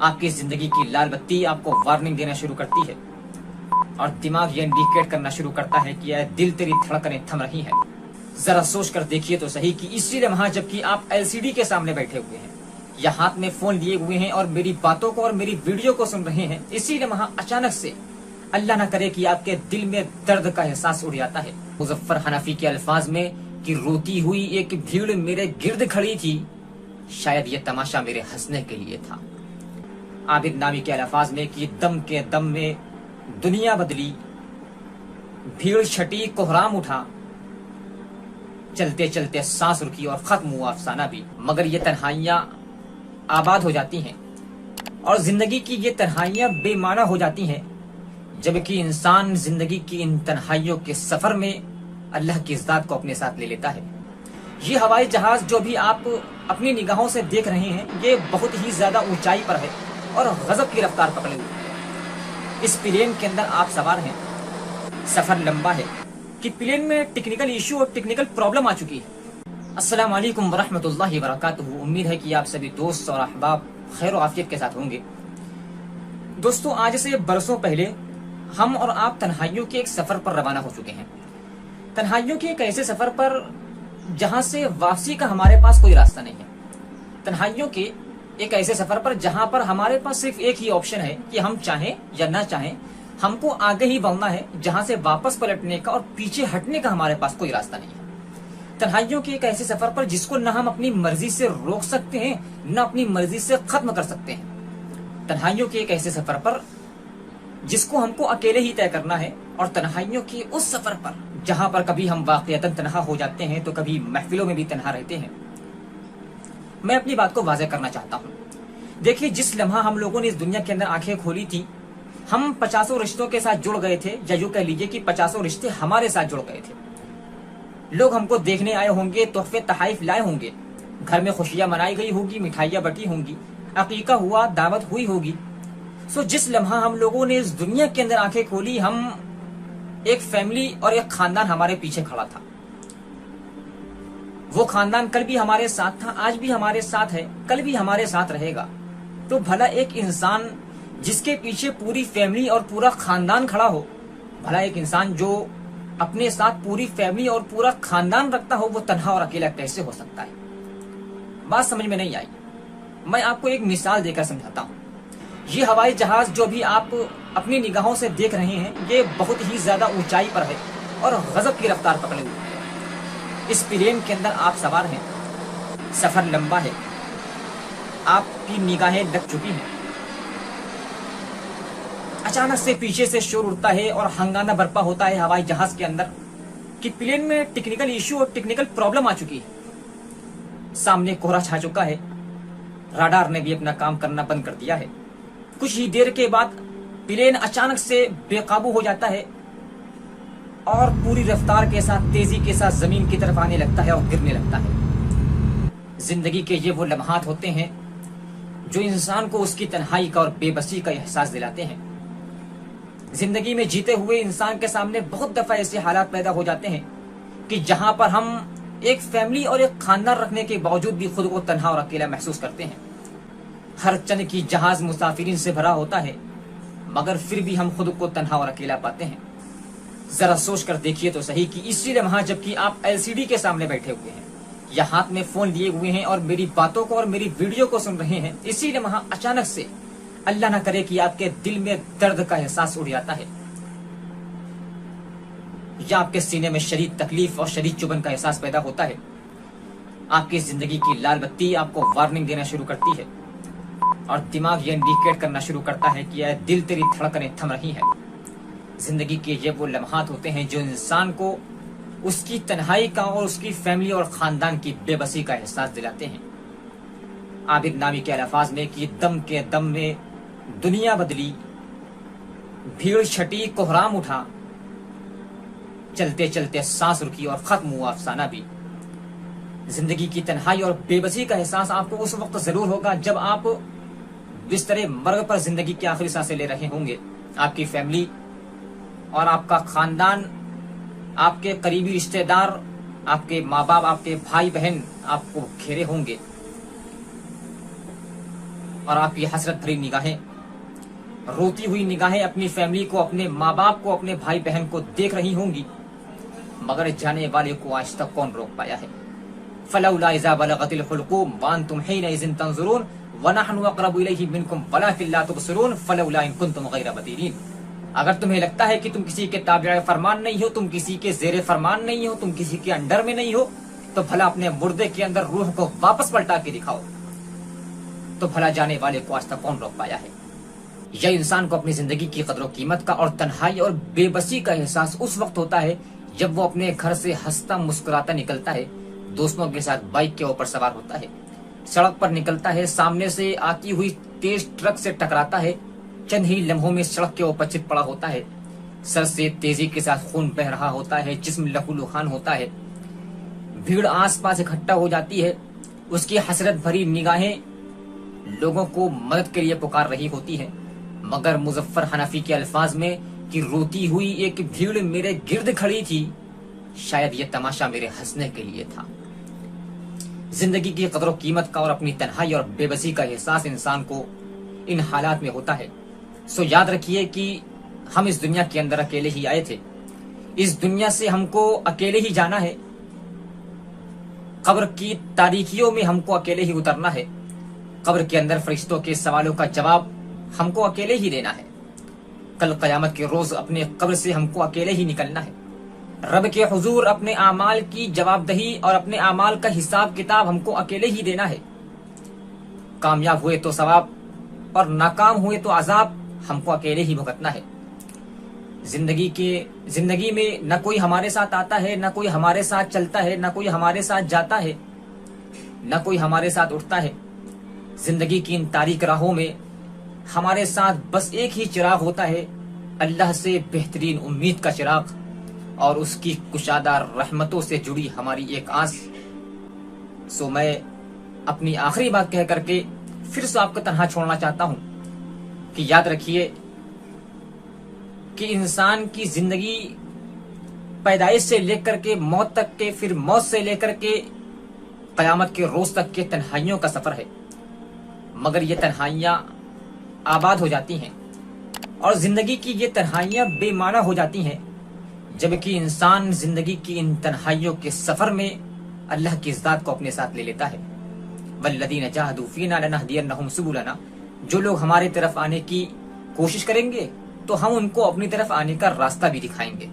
आपकी जिंदगी की लाल बत्ती आपको वार्निंग देना शुरू करती है और दिमाग ये इंडिकेट करना शुरू करता है कि यह दिल तेरी धड़कनें थम रही हैं। जरा सोच कर देखिए तो सही कि इसी लम्हा जबकि आप एलसीडी के सामने बैठे हुए हैं या हाथ में फोन लिए हुए हैं और मेरी बातों को और मेरी वीडियो को सुन रहे हैं, इसी लम्हा अचानक से अल्लाह न करे कि आपके दिल में दर्द का एहसास उड़ जाता है। मुजफ्फर हनफी के अल्फाज में कि रोती हुई एक भीड़ मेरे गिर्द खड़ी थी, शायद ये तमाशा मेरे हंसने के लिए था। आबिद नामी के अल्फाज में कि दम के दम में दुनिया बदली, भीड़ छटी कोहराम उठा, चलते चलते सांस रुकी और खत्म हुआ अफसाना भी। मगर ये तन्हाइयां आबाद हो जाती हैं और जिंदगी की ये तन्हाइयां बेमाना हो जाती हैं जबकि इंसान जिंदगी की इन तन्हाइयों के सफर में अल्लाह की ज़ात को अपने साथ ले लेता है। ये हवाई जहाज जो भी आप अपनी निगाहों से देख रहे हैं, ये बहुत ही ज्यादा ऊंचाई पर है और गजब की रफ्तार पकड़े हुए है। इस प्लेन के अंदर आप सवार हैं, सफर लंबा है कि प्लेन में टेक्निकल इशू और टेक्निकल प्रॉब्लम आ चुकी है। अस्सलाम वालेकुम वरहमतुल्लाहि वबरकातुहू। उम्मीद है कि आप सभी दोस्त और अहबाब खैर और आफियत के साथ होंगे। दोस्तों, आज से बरसों पहले हम और आप तन्हाइयों के एक सफर पर रवाना हो चुके हैं। तन्हाइयों के एक ऐसे सफर पर जहां से वापसी का हमारे पास कोई रास्ता नहीं है। तन्हाइयों के एक ऐसे सफर पर जहां पर हमारे पास सिर्फ एक ही ऑप्शन है कि हम चाहें या ना चाहें, हमको आगे ही बढ़ना है, जहां से वापस पलटने का और पीछे हटने का हमारे पास कोई रास्ता नहीं है। तन्हाइयों के एक ऐसे सफर पर जिसको न हम अपनी मर्जी से रोक सकते हैं, न अपनी मर्जी से खत्म कर सकते हैं। तन्हाइयों के एक ऐसे सफर पर जिसको हमको अकेले ही तय करना है और तन्हाइयों के उस सफर पर जहां पर कभी हम वाकईतन तन्हा हो जाते हैं तो कभी महफिलों में भी तन्हा रहते हैं। मैं अपनी बात को वाज़ेह करना चाहता हूँ। देखिए, जिस लम्हा हम लोगों ने इस दुनिया के अंदर आंखें खोली थी, हम 50 रिश्तों के साथ जुड़ गए थे, या यूं कह लीजिए कि 50 रिश्ते हमारे साथ जुड़ गए थे। लोग हमको देखने आए होंगे, तोहफे तहाइफ लाए होंगे, घर में खुशियां मनाई गई होगी, मिठाइयां बटी होंगी, अकीका हुआ, दावत हुई होगी। सो जिस लम्हा हम लोगों ने इस दुनिया के अंदर आंखें खोली, हम एक फैमिली और एक खानदान हमारे पीछे खड़ा था। वो खानदान कल भी हमारे साथ था, आज भी हमारे साथ है, कल भी हमारे साथ रहेगा। तो भला एक इंसान जिसके पीछे पूरी फैमिली और पूरा खानदान खड़ा हो, भला एक इंसान जो अपने साथ पूरी फैमिली और पूरा खानदान रखता हो, वो तन्हा और अकेला कैसे हो सकता है? बात समझ में नहीं आई। मैं आपको एक मिसाल देकर समझाता हूँ। ये हवाई जहाज जो भी आप अपनी निगाहों से देख रहे हैं, ये बहुत ही ज्यादा ऊंचाई पर है और गजब की रफ्तार पकड़े हुए है। इस प्लेन के अंदर आप सवार हैं, सफर लंबा है, आपकी निगाहें लग चुकी हैं। अचानक से पीछे से शोर उठता है और हंगामा बरपा होता है हवाई जहाज के अंदर कि प्लेन में टेक्निकल इशू और टेक्निकल प्रॉब्लम आ चुकी है। सामने कोहरा छा चुका है, राडार ने भी अपना काम करना बंद कर दिया है। कुछ ही देर के बाद प्लेन अचानक से बेकाबू हो जाता है और पूरी रफ्तार के साथ, तेजी के साथ जमीन की तरफ आने लगता है और गिरने लगता है। जिंदगी के ये वो लम्हात होते हैं जो इंसान को उसकी तन्हाई का और बेबसी का एहसास दिलाते हैं। जिंदगी में जीते हुए इंसान के सामने बहुत दफा ऐसे हालात पैदा हो जाते हैं कि जहां पर हम एक फैमिली और एक खानदान रखने के बावजूद भी खुद को तन्हा और अकेला महसूस करते हैं। हर चंद की जहाज मुसाफिरीन से भरा होता है, मगर फिर भी हम खुद को तन्हा और अकेला पाते हैं। जरा सोच कर देखिए तो सही कि इसी लम्हा जबकि आप एलसीडी के सामने बैठे हुए हैं या हाथ में फोन लिए हुए हैं और मेरी बातों को और मेरी वीडियो को सुन रहे हैं, इसी लम्हा अचानक से अल्लाह ना करे कि आपके दिल में दर्द का एहसास उड़ जाता है या आपके सीने में शदीद तकलीफ और शदीद चुभन का एहसास पैदा होता है। आपकी जिंदगी की लाल बत्ती आपको वार्निंग देना शुरू करती है और दिमाग ये इंडिकेट करना शुरू करता है कि यह दिल तेरी धड़कनें थम रही हैं। जिंदगी के ये वो लम्हात होते हैं जो इंसान को उसकी तन्हाई का और उसकी फैमिली और खानदान की बेबसी का एहसास दिलाते हैं। आबिद नामी के अल्फाज में कि दम के दम में दुनिया बदली, भीड़ छटी कोहराम उठा, चलते चलते सांस रुकी और खत्म हुआ अफसाना भी। जिंदगी की तन्हाई और बेबसी का एहसास आपको उस वक्त जरूर होगा जब आप बिस्तरे मर्ग पर जिंदगी की आखिरी सांसें ले रहे होंगे। आपकी फैमिली और आपका खानदान, आपके करीबी रिश्तेदार, आपके माँ बाप, आपके भाई बहन आपको घेरे होंगे। اور آپ کی حسرت بھری نگاہیں، روتی ہوئی نگاہیں اپنی فیملی کو، اپنے ماں باپ کو، اپنے بھائی بہن کو دیکھ رہی ہوں گی، مگر جانے والے کو آج تک کون روک پایا ہے؟ فلولا اذا بلغت الحلقوم وانتم حينئذ تنظرون ونحن اقرب الیہ منکم ولکن لا تبصرون فلولا ان کنتم غیر مدینین۔ اگر تمہیں لگتا ہے کہ تم کسی کے تابع فرمان نہیں ہو، تم کسی کے زیر فرمان نہیں ہو، تم کسی کے انڈر میں نہیں ہو، تو بھلا اپنے مردے کے اندر روح کو واپس پلٹا کے دکھاؤ، تو بھلا جانے والے کو آج تک کون روک پایا ہے؟ یہ انسان کو اپنی زندگی کی قدر و قیمت کا اور تنہائی اور بے بسی کا احساس اس وقت ہوتا ہے جب وہ اپنے گھر سے ہنستا مسکراتا نکلتا ہے، دوستوں کے ساتھ بائک کے اوپر سوار ہوتا ہے، سڑک پر نکلتا ہے، سامنے سے آتی ہوئی تیز ٹرک سے ٹکراتا ہے، چند ہی لمحوں میں سڑک کے اوپر چت پڑا ہوتا ہے، سر سے تیزی کے ساتھ خون بہ رہا ہوتا ہے، جسم لہولہان ہوتا ہے، بھیڑ آس پاس اکٹھا ہو جاتی ہے، اس کی حسرت بھری نگاہیں لوگوں کو مدد کے لیے پکار رہی ہوتی ہیں، مگر مظفر حنفی کے الفاظ میں کہ روتی ہوئی ایک بھیڑ میرے گرد کھڑی تھی، شاید یہ تماشا میرے ہنسنے کے لیے تھا۔ زندگی کی قدر و قیمت کا اور اپنی تنہائی اور بے بسی کا احساس انسان کو ان حالات میں ہوتا ہے۔ سو یاد رکھیے کہ ہم اس دنیا کے اندر اکیلے ہی آئے تھے، اس دنیا سے ہم کو اکیلے ہی جانا ہے، قبر کی تاریکیوں میں ہم کو اکیلے ہی اترنا ہے، قبر کے اندر فرشتوں کے سوالوں کا جواب ہم کو اکیلے ہی دینا ہے، کل قیامت کے روز اپنے قبر سے ہم کو اکیلے ہی نکلنا ہے، رب کے حضور اپنے اعمال کی جواب دہی اور اپنے اعمال کا حساب کتاب ہم کو اکیلے ہی دینا ہے، کامیاب ہوئے تو ثواب اور ناکام ہوئے تو عذاب ہم کو اکیلے ہی بھگتنا ہے۔ زندگی میں نہ کوئی ہمارے ساتھ آتا ہے، نہ کوئی ہمارے ساتھ چلتا ہے، نہ کوئی ہمارے ساتھ جاتا ہے، نہ کوئی ہمارے ساتھ اٹھتا ہے۔ زندگی کی ان تاریک راہوں میں ہمارے ساتھ بس ایک ہی چراغ ہوتا ہے، اللہ سے بہترین امید کا چراغ اور اس کی کشادہ رحمتوں سے جڑی ہماری ایک آس۔ سو میں اپنی آخری بات کہہ کر کے پھر سے آپ کو تنہا چھوڑنا چاہتا ہوں کہ یاد رکھیے کہ انسان کی زندگی پیدائش سے لے کر کے موت تک کے، پھر موت سے لے کر کے قیامت کے روز تک کے تنہائیوں کا سفر ہے، مگر یہ تنہائیاں آباد ہو جاتی ہیں اور زندگی کی یہ تنہائیاں بے معنی ہو جاتی ہیں جبکہ انسان زندگی کی ان تنہائیوں کے سفر میں اللہ کی ذات کو اپنے ساتھ لے لیتا ہے۔ والذین جاہدوا فینا لنہدینہم سبلنا، جو لوگ ہمارے طرف آنے کی کوشش کریں گے تو ہم ان کو اپنی طرف آنے کا راستہ بھی دکھائیں گے۔